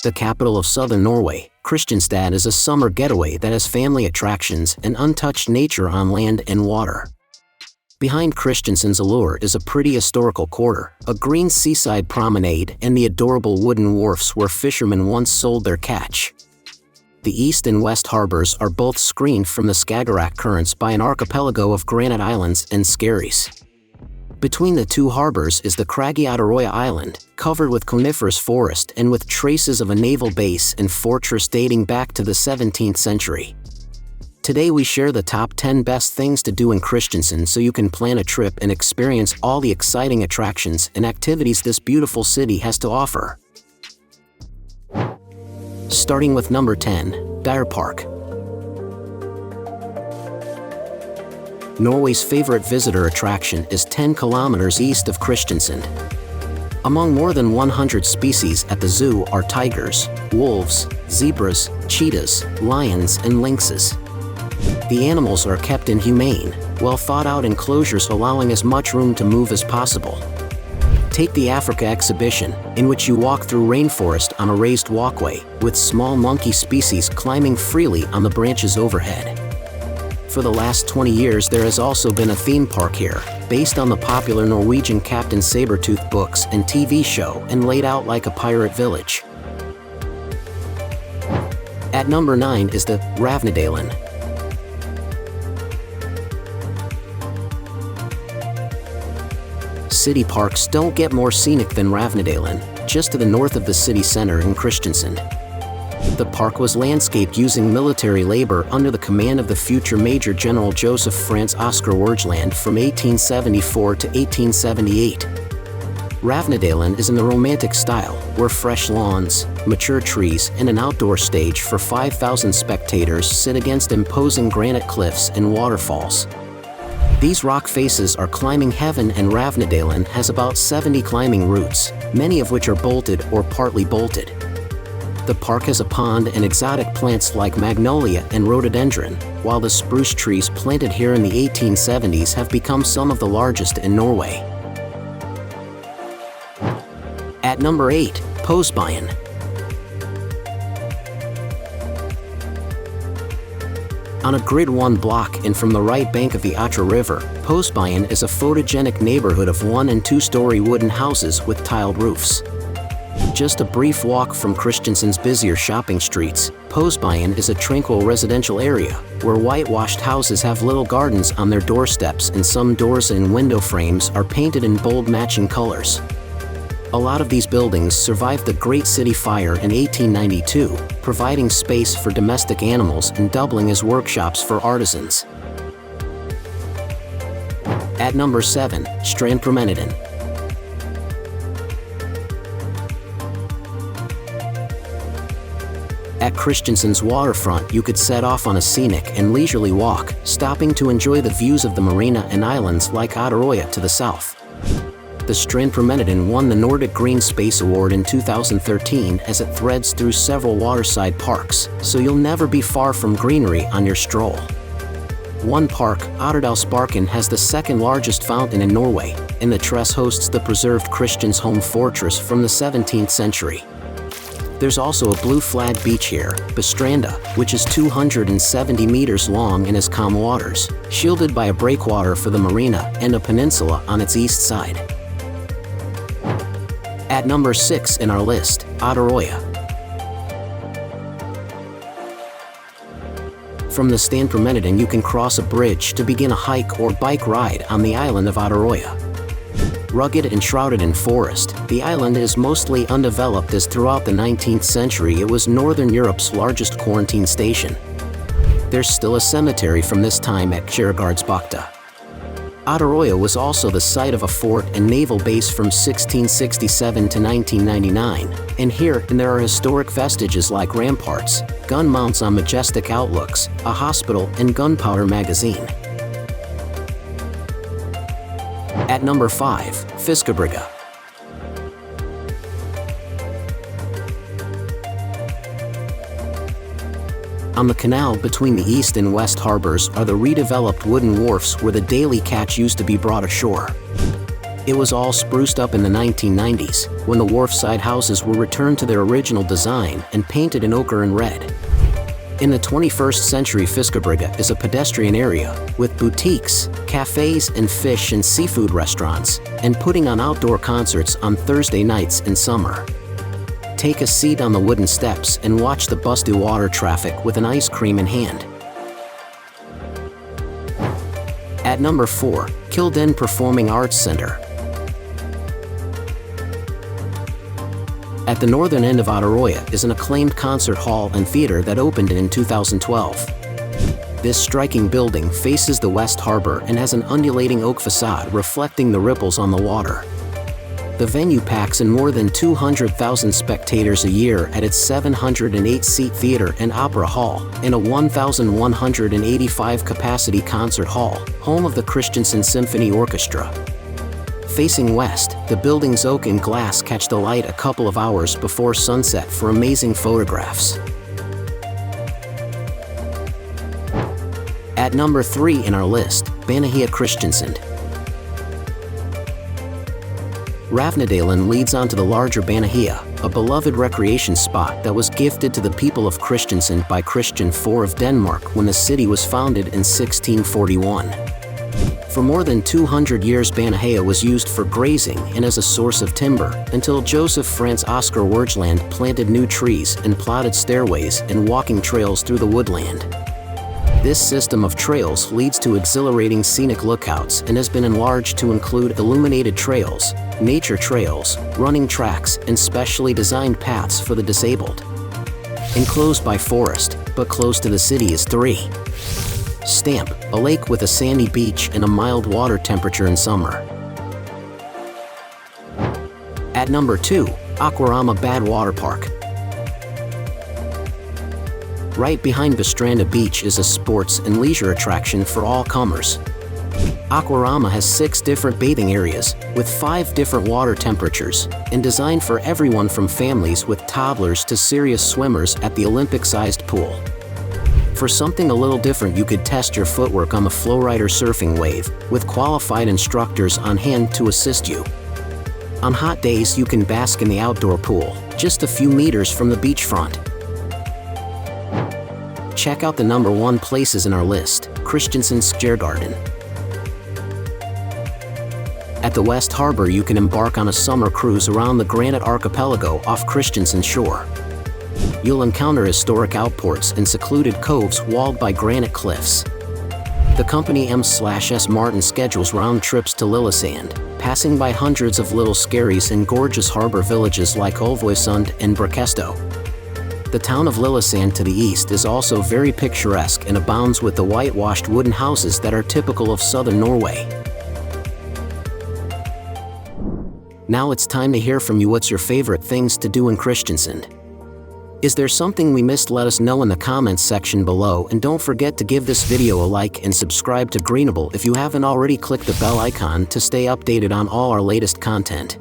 the capital of southern Norway, Kristiansand is a summer getaway that has family attractions and untouched nature on land and water. Behind Kristiansand's allure is a pretty historical quarter, a green seaside promenade, and the adorable wooden wharfs where fishermen once sold their catch. The east and west harbors are both screened from the Skagerrak currents by an archipelago of granite islands and skerries. Between the two harbors is the craggy Odderøya island, covered with coniferous forest and with traces of a naval base and fortress dating back to the 17th century. Today we share the top 10 best things to do in Kristiansand so you can plan a trip and experience all the exciting attractions and activities this beautiful city has to offer. Starting with number 10, Dyrepark. Norway's favorite visitor attraction is 10 kilometers east of Kristiansand. Among more than 100 species at the zoo are tigers, wolves, zebras, cheetahs, lions, and lynxes. The animals are kept in humane, well-thought-out enclosures allowing as much room to move as possible. Take the Africa exhibition, in which you walk through rainforest on a raised walkway, with small monkey species climbing freely on the branches overhead. For the last 20 years there has also been a theme park here, based on the popular Norwegian Captain Sabertooth books and TV show and laid out like a pirate village. At number 9 is the Ravnedalen. City parks don't get more scenic than Ravnedalen, just to the north of the city center in Kristiansand. The park was landscaped using military labor under the command of the future Major General Joseph Franz Oscar Wergeland from 1874 to 1878. Ravnedalen is in the romantic style, where fresh lawns, mature trees, and an outdoor stage for 5,000 spectators sit against imposing granite cliffs and waterfalls. These rock faces are climbing heaven, and Ravnedalen has about 70 climbing routes, many of which are bolted or partly bolted. The park has a pond and exotic plants like magnolia and rhododendron, while the spruce trees planted here in the 1870s have become some of the largest in Norway. At number 8, Posebyen. On a grid 1 block and from the right bank of the Atra River, Posebyen is a photogenic neighborhood of 1- and 2-story wooden houses with tiled roofs. Just a brief walk from Kristiansand's busier shopping streets, Posebyen is a tranquil residential area, where whitewashed houses have little gardens on their doorsteps and some doors and window frames are painted in bold matching colors. A lot of these buildings survived the Great City Fire in 1892, providing space for domestic animals and doubling as workshops for artisans. At number 7, Strandpromenaden. At Kristiansand's waterfront you could set off on a scenic and leisurely walk, stopping to enjoy the views of the marina and islands like Odderøya to the south. The Strandpromenaden won the Nordic Green Space Award in 2013 as it threads through several waterside parks, so you'll never be far from greenery on your stroll. One park, Odderøya, has the second largest fountain in Norway, and the Tress hosts the preserved Kristiansholm fortress from the 17th century. There's also a blue-flagged beach here, Bystranda, which is 270 meters long and has calm waters, shielded by a breakwater for the marina and a peninsula on its east side. At number 6 in our list, Odderøya. From the Strandpromenaden you can cross a bridge to begin a hike or bike ride on the island of Odderøya. Rugged and shrouded in forest, the island is mostly undeveloped as throughout the 19th century it was Northern Europe's largest quarantine station. There's still a cemetery from this time at Skjærgårdsbukta. Odderøya was also the site of a fort and naval base from 1667 to 1999, and here there are historic vestiges like ramparts, gun mounts on majestic outlooks, a hospital, and gunpowder magazine. At number 5, Fiskebrygga. On the canal between the east and west harbors are the redeveloped wooden wharfs where the daily catch used to be brought ashore. It was all spruced up in the 1990s, when the wharfside houses were returned to their original design and painted in ochre and red. In the 21st century, Fiskebrygga is a pedestrian area, with boutiques, cafes and fish and seafood restaurants, and putting on outdoor concerts on Thursday nights in summer. Take a seat on the wooden steps and watch the bustling water traffic with an ice cream in hand. At number 4, Kilden Performing Arts Center. At the northern end of Odderøya is an acclaimed concert hall and theater that opened in 2012. This striking building faces the West Harbor and has an undulating oak facade reflecting the ripples on the water. The venue packs in more than 200,000 spectators a year at its 708-seat theater and opera hall, and a 1,185-capacity concert hall, home of the Kristiansand Symphony Orchestra. Facing west, the building's oak and glass catch the light a couple of hours before sunset for amazing photographs. At number 3 in our list, Baneheia Kristiansand. Ravnedalen leads onto the larger Baneheia, a beloved recreation spot that was gifted to the people of Kristiansand by Christian IV of Denmark when the city was founded in 1641. For more than 200 years, Baneheia was used for grazing and as a source of timber, until Joseph Franz Oscar Wergeland planted new trees and plotted stairways and walking trails through the woodland. This system of trails leads to exhilarating scenic lookouts and has been enlarged to include illuminated trails, nature trails, running tracks, and specially designed paths for the disabled. Enclosed by forest, but close to the city, is 3. Stamp, a lake with a sandy beach and a mild water temperature in summer. At number 2, Aquarama Bad Waterpark. Right behind Bystranda Beach is a sports and leisure attraction for all comers. Aquarama has 6 different bathing areas, with 5 different water temperatures, and designed for everyone from families with toddlers to serious swimmers at the Olympic-sized pool. For something a little different, you could test your footwork on the Flowrider surfing wave, with qualified instructors on hand to assist you. On hot days, you can bask in the outdoor pool, just a few meters from the beachfront. Check out the number 1 places in our list, Kristiansand Skjærgården. At the West Harbor, you can embark on a summer cruise around the granite archipelago off Kristiansand shore. You'll encounter historic outports and secluded coves walled by granite cliffs. The company M/S Martin schedules round trips to Lillesand, passing by hundreds of little skerries and gorgeous harbor villages like Odderøya and Breathtaking. The town of Lillesand to the east is also very picturesque and abounds with the whitewashed wooden houses that are typical of southern Norway. Now it's time to hear from you. What's your favorite things to do in Kristiansand? Is there something we missed? Let us know in the comments section below, and don't forget to give this video a like and subscribe to Greenable if you haven't already. Click the bell icon to stay updated on all our latest content.